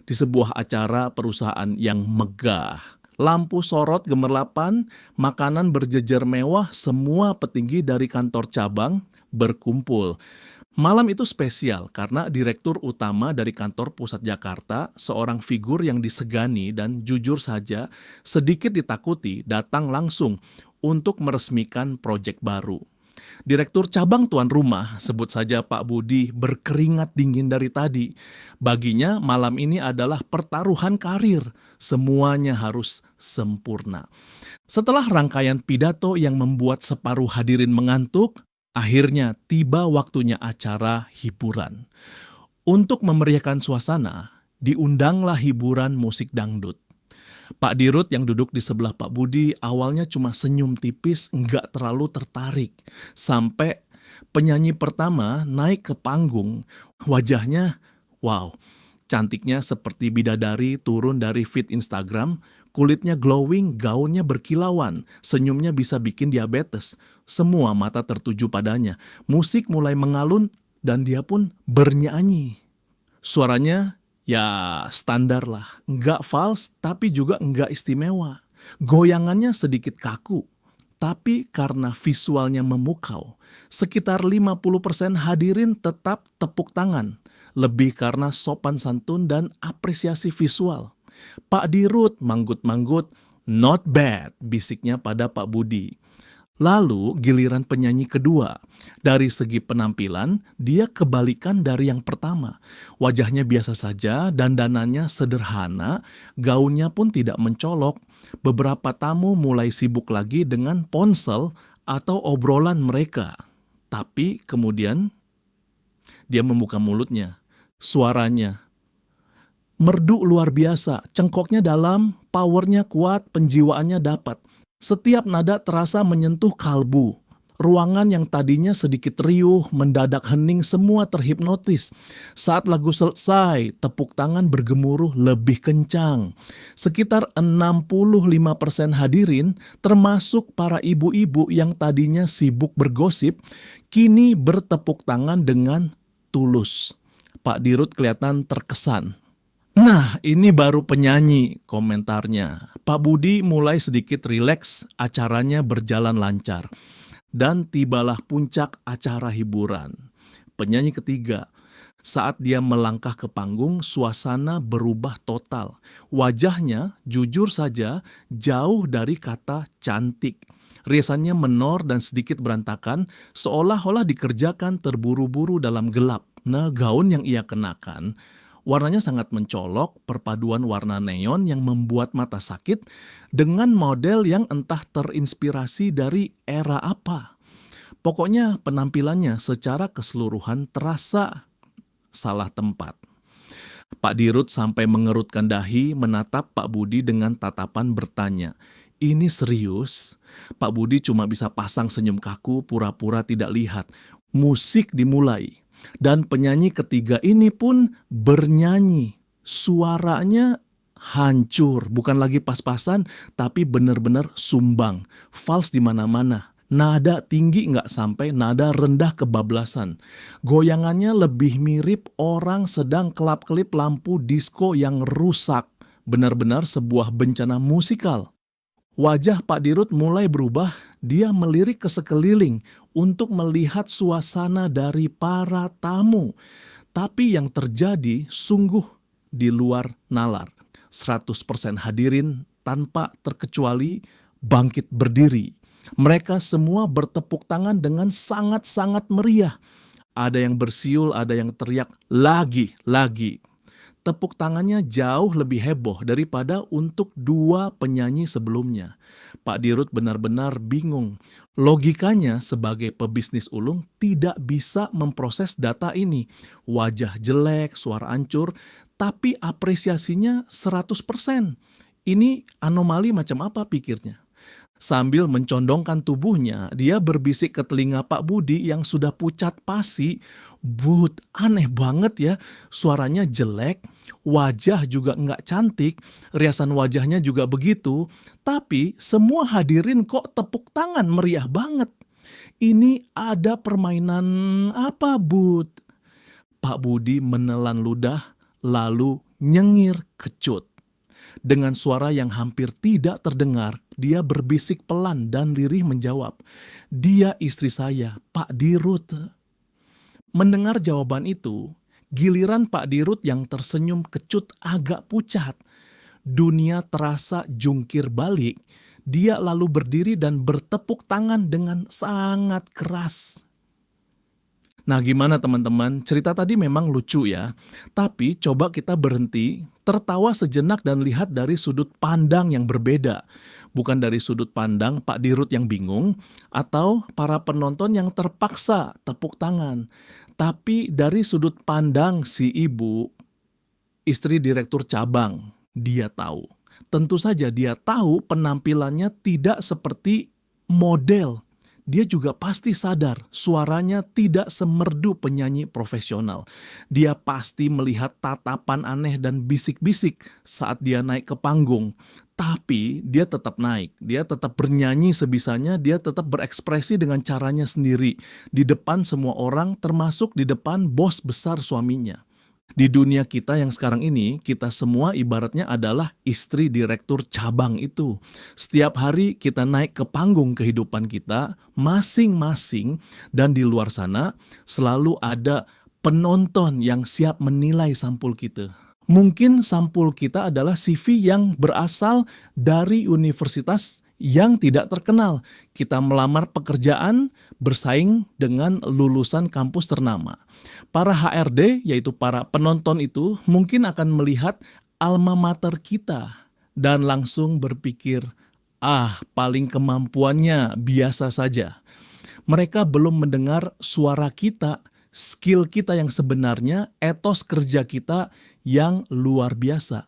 di sebuah acara perusahaan yang megah. Lampu sorot gemerlapan, makanan berjejer mewah, semua petinggi dari kantor cabang berkumpul. Malam itu spesial karena direktur utama dari kantor pusat Jakarta, seorang figur yang disegani dan jujur saja sedikit ditakuti, datang langsung untuk meresmikan proyek baru. Direktur cabang tuan rumah, sebut saja Pak Budi, berkeringat dingin dari tadi. Baginya malam ini adalah pertaruhan karir, semuanya harus sempurna. Setelah rangkaian pidato yang membuat separuh hadirin mengantuk, akhirnya tiba waktunya acara hiburan. Untuk memeriahkan suasana, diundanglah hiburan musik dangdut. Pak Dirut yang duduk di sebelah Pak Budi awalnya cuma senyum tipis, nggak terlalu tertarik. Sampai penyanyi pertama naik ke panggung, wajahnya, wow, cantiknya seperti bidadari turun dari feed Instagram, kulitnya glowing, gaunnya berkilauan, senyumnya bisa bikin diabetes. Semua mata tertuju padanya. Musik mulai mengalun dan dia pun bernyanyi. Suaranya ya standar lah, nggak fals tapi juga nggak istimewa. Goyangannya sedikit kaku, tapi karena visualnya memukau, sekitar 50% hadirin tetap tepuk tangan. Lebih karena sopan santun dan apresiasi visual. Pak Dirut manggut-manggut, "Not bad," bisiknya pada Pak Budi. Lalu giliran penyanyi kedua. Dari segi penampilan, dia kebalikan dari yang pertama. Wajahnya biasa saja, dandanannya sederhana, gaunnya pun tidak mencolok. Beberapa tamu mulai sibuk lagi dengan ponsel atau obrolan mereka. Tapi kemudian dia membuka mulutnya. Suaranya merdu luar biasa, cengkoknya dalam, powernya kuat, penjiwaannya dapat. Setiap nada terasa menyentuh kalbu. Ruangan yang tadinya sedikit riuh, mendadak hening, semua terhipnotis. Saat lagu selesai, tepuk tangan bergemuruh lebih kencang. Sekitar 65% hadirin, termasuk para ibu-ibu yang tadinya sibuk bergosip, kini bertepuk tangan dengan tulus. Pak Dirut kelihatan terkesan. "Nah, ini baru penyanyi," komentarnya. Pak Budi mulai sedikit rileks, acaranya berjalan lancar. Dan tibalah puncak acara hiburan. Penyanyi ketiga. Saat dia melangkah ke panggung, suasana berubah total. Wajahnya, jujur saja, jauh dari kata cantik. Riasannya menor dan sedikit berantakan, seolah-olah dikerjakan terburu-buru dalam gelap. Nah, gaun yang ia kenakan warnanya sangat mencolok, perpaduan warna neon yang membuat mata sakit dengan model yang entah terinspirasi dari era apa. Pokoknya penampilannya secara keseluruhan terasa salah tempat. Pak Dirut sampai mengerutkan dahi menatap Pak Budi dengan tatapan bertanya, "Ini serius?" Pak Budi cuma bisa pasang senyum kaku, pura-pura tidak lihat. Musik dimulai. Dan penyanyi ketiga ini pun bernyanyi. Suaranya hancur, bukan lagi pas-pasan, tapi benar-benar sumbang. Fals di mana-mana. Nada tinggi nggak sampai, nada rendah kebablasan. Goyangannya lebih mirip orang sedang kelap-kelip lampu disko yang rusak. Benar-benar sebuah bencana musikal. Wajah Pak Dirut mulai berubah, dia melirik ke sekeliling untuk melihat suasana dari para tamu. Tapi yang terjadi sungguh di luar nalar. 100% hadirin tanpa terkecuali bangkit berdiri. Mereka semua bertepuk tangan dengan sangat-sangat meriah. Ada yang bersiul, ada yang teriak, "Lagi, lagi." Tepuk tangannya jauh lebih heboh daripada untuk dua penyanyi sebelumnya. Pak Dirut benar-benar bingung. Logikanya sebagai pebisnis ulung tidak bisa memproses data ini. Wajah jelek, suara hancur, tapi apresiasinya 100%. Ini anomali macam apa pikirnya? Sambil mencondongkan tubuhnya, dia berbisik ke telinga Pak Budi yang sudah pucat pasi, "Bud, aneh banget ya, suaranya jelek, wajah juga nggak cantik, riasan wajahnya juga begitu, tapi semua hadirin kok tepuk tangan meriah banget. Ini ada permainan apa, Bud?" Pak Budi menelan ludah, lalu nyengir kecut. Dengan suara yang hampir tidak terdengar, dia berbisik pelan dan lirih menjawab, "Dia istri saya, Pak Dirut." Mendengar jawaban itu, giliran Pak Dirut yang tersenyum kecut agak pucat. Dunia terasa jungkir balik. Dia lalu berdiri dan bertepuk tangan dengan sangat keras. Nah, gimana teman-teman? Cerita tadi memang lucu ya. Tapi coba kita berhenti, tertawa sejenak dan lihat dari sudut pandang yang berbeda. Bukan dari sudut pandang Pak Dirut yang bingung atau para penonton yang terpaksa tepuk tangan. Tapi dari sudut pandang si ibu, istri direktur cabang. Dia tahu. Tentu saja dia tahu penampilannya tidak seperti model. Dia juga pasti sadar suaranya tidak semerdu penyanyi profesional. Dia pasti melihat tatapan aneh dan bisik-bisik saat dia naik ke panggung. Tapi dia tetap naik, dia tetap bernyanyi sebisanya, dia tetap berekspresi dengan caranya sendiri. Di depan semua orang, termasuk di depan bos besar suaminya. Di dunia kita yang sekarang ini, kita semua ibaratnya adalah istri direktur cabang itu. Setiap hari kita naik ke panggung kehidupan kita masing-masing, dan di luar sana selalu ada penonton yang siap menilai sampul kita. Mungkin sampul kita adalah CV yang berasal dari universitas yang tidak terkenal. Kita melamar pekerjaan bersaing dengan lulusan kampus ternama. Para HRD, yaitu para penonton itu, mungkin akan melihat alma mater kita dan langsung berpikir, paling kemampuannya biasa saja. Mereka belum mendengar suara kita, skill kita yang sebenarnya, etos kerja kita yang luar biasa.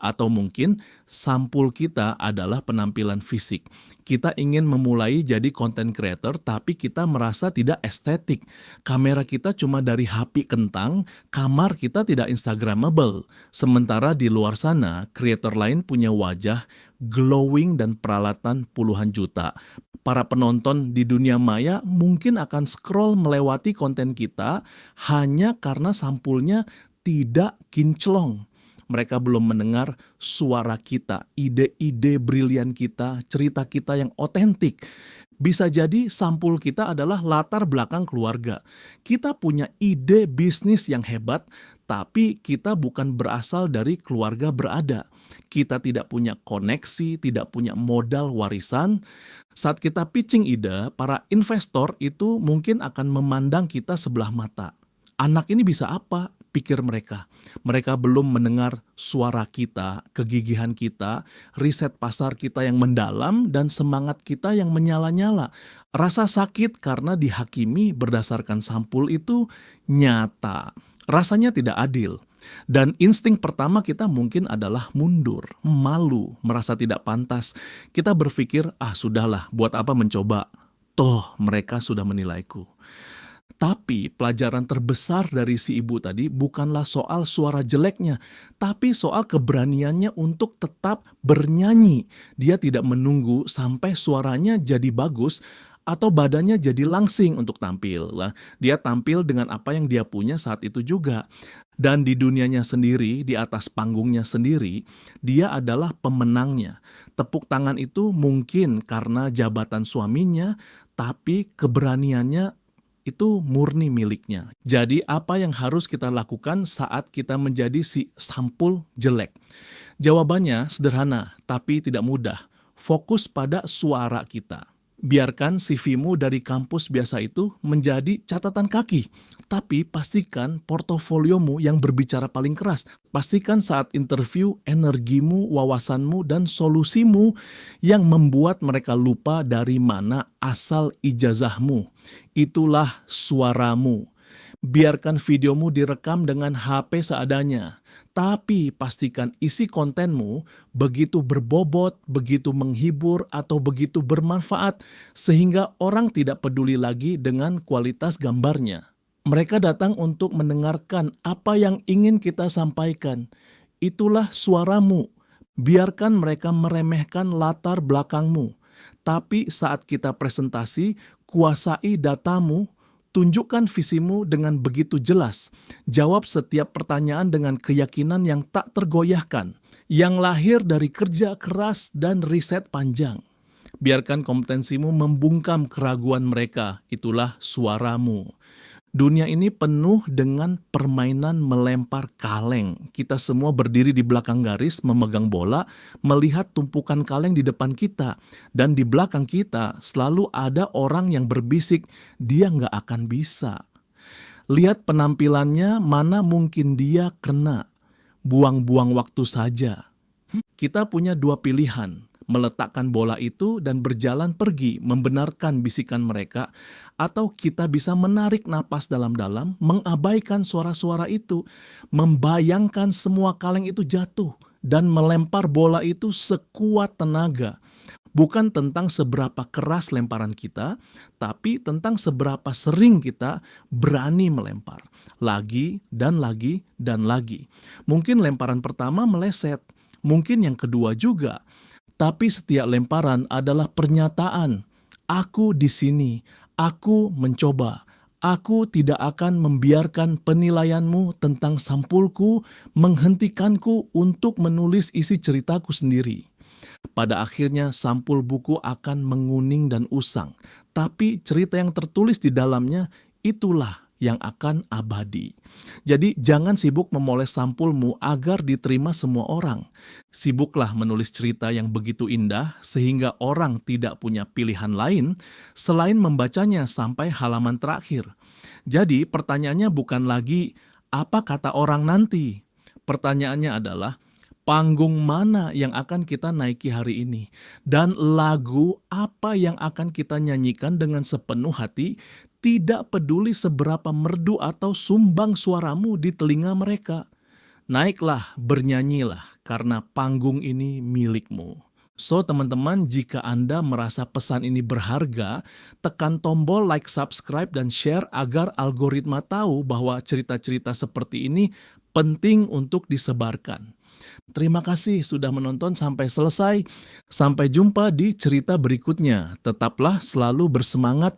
Atau mungkin sampul kita adalah penampilan fisik. Kita ingin memulai jadi content creator, tapi kita merasa tidak estetik. Kamera kita cuma dari HP kentang, kamar kita tidak instagramable. Sementara di luar sana, creator lain punya wajah glowing dan peralatan puluhan juta. Para penonton di dunia maya mungkin akan scroll melewati konten kita hanya karena sampulnya tidak kinclong. Mereka belum mendengar suara kita, ide-ide brilian kita, cerita kita yang otentik. Bisa jadi sampul kita adalah latar belakang keluarga. Kita punya ide bisnis yang hebat, tapi kita bukan berasal dari keluarga berada. Kita tidak punya koneksi, tidak punya modal warisan. Saat kita pitching ide, para investor itu mungkin akan memandang kita sebelah mata. Anak ini bisa apa? Pikir mereka. Mereka belum mendengar suara kita, kegigihan kita, riset pasar kita yang mendalam, dan semangat kita yang menyala-nyala. Rasa sakit karena dihakimi berdasarkan sampul itu nyata. Rasanya tidak adil. Dan insting pertama kita mungkin adalah mundur, malu, merasa tidak pantas. Kita berpikir, sudahlah, buat apa mencoba? Toh mereka sudah menilaiku. Tapi pelajaran terbesar dari si ibu tadi bukanlah soal suara jeleknya, tapi soal keberaniannya untuk tetap bernyanyi. Dia tidak menunggu sampai suaranya jadi bagus atau badannya jadi langsing untuk tampil. Dia tampil dengan apa yang dia punya saat itu juga. Dan di dunianya sendiri, di atas panggungnya sendiri, dia adalah pemenangnya. Tepuk tangan itu mungkin karena jabatan suaminya, tapi keberaniannya itu murni miliknya. Jadi apa yang harus kita lakukan saat kita menjadi si sampul jelek? Jawabannya sederhana, tapi tidak mudah. Fokus pada suara kita. Biarkan CV-mu dari kampus biasa itu menjadi catatan kaki. Tapi pastikan portofoliomu yang berbicara paling keras. Pastikan saat interview energimu, wawasanmu, dan solusimu yang membuat mereka lupa dari mana asal ijazahmu. Itulah suaramu. Biarkan videomu direkam dengan HP seadanya, tapi pastikan isi kontenmu begitu berbobot, begitu menghibur, atau begitu bermanfaat, sehingga orang tidak peduli lagi dengan kualitas gambarnya. Mereka datang untuk mendengarkan apa yang ingin kita sampaikan. Itulah suaramu. Biarkan mereka meremehkan latar belakangmu. Tapi saat kita presentasi, kuasai datamu, Tunjukkan visimu dengan begitu jelas. Jawab setiap pertanyaan dengan keyakinan yang tak tergoyahkan, yang lahir dari kerja keras dan riset panjang. Biarkan kompetensimu membungkam keraguan mereka, itulah suaramu. Dunia ini penuh dengan permainan melempar kaleng. Kita semua berdiri di belakang garis, memegang bola, melihat tumpukan kaleng di depan kita. Dan di belakang kita selalu ada orang yang berbisik, dia nggak akan bisa. Lihat penampilannya, mana mungkin dia kena. Buang-buang waktu saja. Kita punya dua pilihan, meletakkan bola itu dan berjalan pergi membenarkan bisikan mereka, atau kita bisa menarik napas dalam-dalam, mengabaikan suara-suara itu, membayangkan semua kaleng itu jatuh, dan melempar bola itu sekuat tenaga. Bukan tentang seberapa keras lemparan kita, tapi tentang seberapa sering kita berani melempar. Lagi dan lagi dan lagi. Mungkin lemparan pertama meleset, mungkin yang kedua juga. Tapi setiap lemparan adalah pernyataan, aku di sini, aku mencoba. Aku tidak akan membiarkan penilaianmu tentang sampulku menghentikanku untuk menulis isi ceritaku sendiri. Pada akhirnya sampul buku akan menguning dan usang, tapi cerita yang tertulis di dalamnya itulah yang akan abadi. Jadi jangan sibuk memoles sampulmu agar diterima semua orang. Sibuklah menulis cerita yang begitu indah sehingga orang tidak punya pilihan lain selain membacanya sampai halaman terakhir. Jadi pertanyaannya bukan lagi apa kata orang nanti. Pertanyaannya adalah panggung mana yang akan kita naiki hari ini? Dan lagu apa yang akan kita nyanyikan dengan sepenuh hati, tidak peduli seberapa merdu atau sumbang suaramu di telinga mereka. Naiklah, bernyanyilah, karena panggung ini milikmu. So teman-teman, jika Anda merasa pesan ini berharga, tekan tombol like, subscribe, dan share agar algoritma tahu bahwa cerita-cerita seperti ini penting untuk disebarkan. Terima kasih sudah menonton sampai selesai. Sampai jumpa di cerita berikutnya. Tetaplah selalu bersemangat